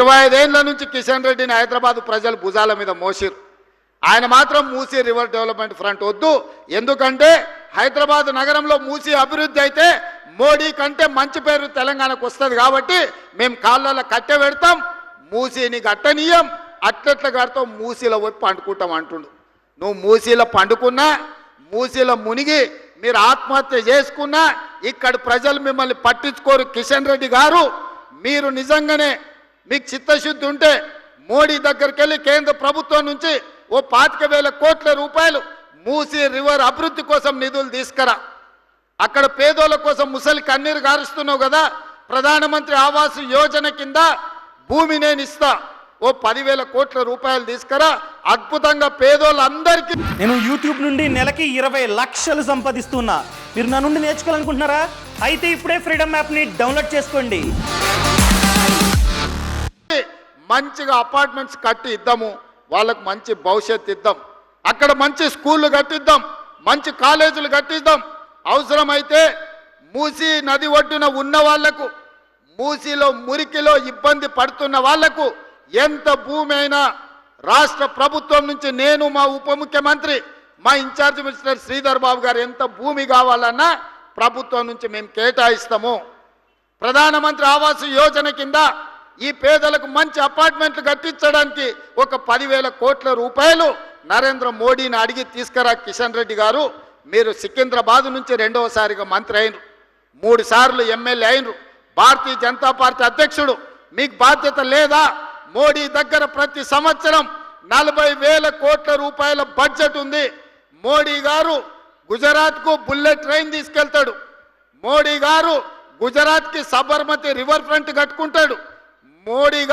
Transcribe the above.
25 ఏళ్ల నుంచి కిషన్ రెడ్డిని హైదరాబాద్ ప్రజలు భుజాల మీద మోసిరు. ఆయన మాత్రం మూసీ రివర్ డెవలప్మెంట్ ఫ్రంట్ వద్దు, ఎందుకంటే హైదరాబాద్ నగరంలో మూసీ అభివృద్ధి అయితే మోడీ కంటే మంచి పేరు తెలంగాణకు వస్తుంది కాబట్టి మేము కాళ్ళలో కట్టె పెడతాం, మూసీని కట్టనీయం, అట్లట్ల కడతాం, మూసీలో పోయి పండుకుంటాం అంటుండు. నువ్వు మూసీలో పండుకున్నా, మూసీలో మునిగి మీరు ఆత్మహత్య చేసుకున్నా ఇక్కడ ప్రజలు మిమ్మల్ని పట్టించుకోరు. కిషన్ రెడ్డి గారు, మీరు నిజంగానే మీకు చిత్తశుద్ధి ఉంటే మోడీ దగ్గరికి వెళ్ళి కేంద్ర ప్రభుత్వం నుంచి ఓ 25,000 కోట్ల రూపాయలు మూసీ రివర్ అభివృద్ధి కోసం నిధులు తీసుకురా. అక్కడ పేదోళ్ళ కోసం ముసలి కన్నీరు గారుస్తున్నావు కదా, ప్రధానమంత్రి ఆవాస్ యోజన కింద భూమి నేను ఇస్తా, ఓ 10,000 కోట్ల రూపాయలు తీసుకురా, అద్భుతంగా పేదోళ్ళందరికీ. నేను యూట్యూబ్ నుండి నెలకి 20 లక్షలు సంపాదిస్తున్నా. మీరు నా నుండి నేర్చుకోవాలనుకుంటున్నారా? అయితే ఇప్పుడే ఫ్రీడమ్ యాప్ని డౌన్లోడ్ చేసుకోండి. మంచిగా అపార్ట్మెంట్స్ కట్టి ఇద్దాము, వాళ్ళకు మంచి భవిష్యత్తు ఇద్దాం, అక్కడ మంచి స్కూళ్ళు కట్టిద్దాం, మంచి కాలేజీలు కట్టిద్దాం. అవసరమైతే మూసీ నది ఒడ్డున ఉన్న వాళ్లకు, మూసీలో మురికిలో ఇబ్బంది పడుతున్న వాళ్లకు ఎంత భూమి అయినా రాష్ట్ర ప్రభుత్వం నుంచి నేను, మా ఉప ముఖ్యమంత్రి, మా ఇన్ఛార్జ్ మినిస్టర్ శ్రీధర్ బాబు గారు ఎంత భూమి కావాలన్నా ప్రభుత్వం నుంచి మేము కేటాయిస్తాము. ప్రధానమంత్రి ఆవాస్ యోజన కింద ఈ పేదలకు మంచి అపార్ట్మెంట్లు కట్టించడానికి ఒక 10,000 కోట్ల రూపాయలు నరేంద్ర మోడీని అడిగి తీసుకురా. కిషన్ రెడ్డి గారు, మీరు సికింద్రాబాద్ నుంచి 2వసారిగా మంత్రి అయినరు, 3 సార్లు ఎమ్మెల్యే అయినరు, భారతీయ జనతా పార్టీ అధ్యక్షుడు, మీకు బాధ్యత లేదా? మోడీ దగ్గర ప్రతి సంవత్సరం 40,000 కోట్ల రూపాయల బడ్జెట్ ఉంది. మోడీ గారు గుజరాత్కు బుల్లెట్ ట్రైన్ తీసుకెళ్తాడు, మోడీ గారు గుజరాత్కి సబర్మతి రివర్ ఫ్రంట్ కట్టుకుంటాడు, మోడీ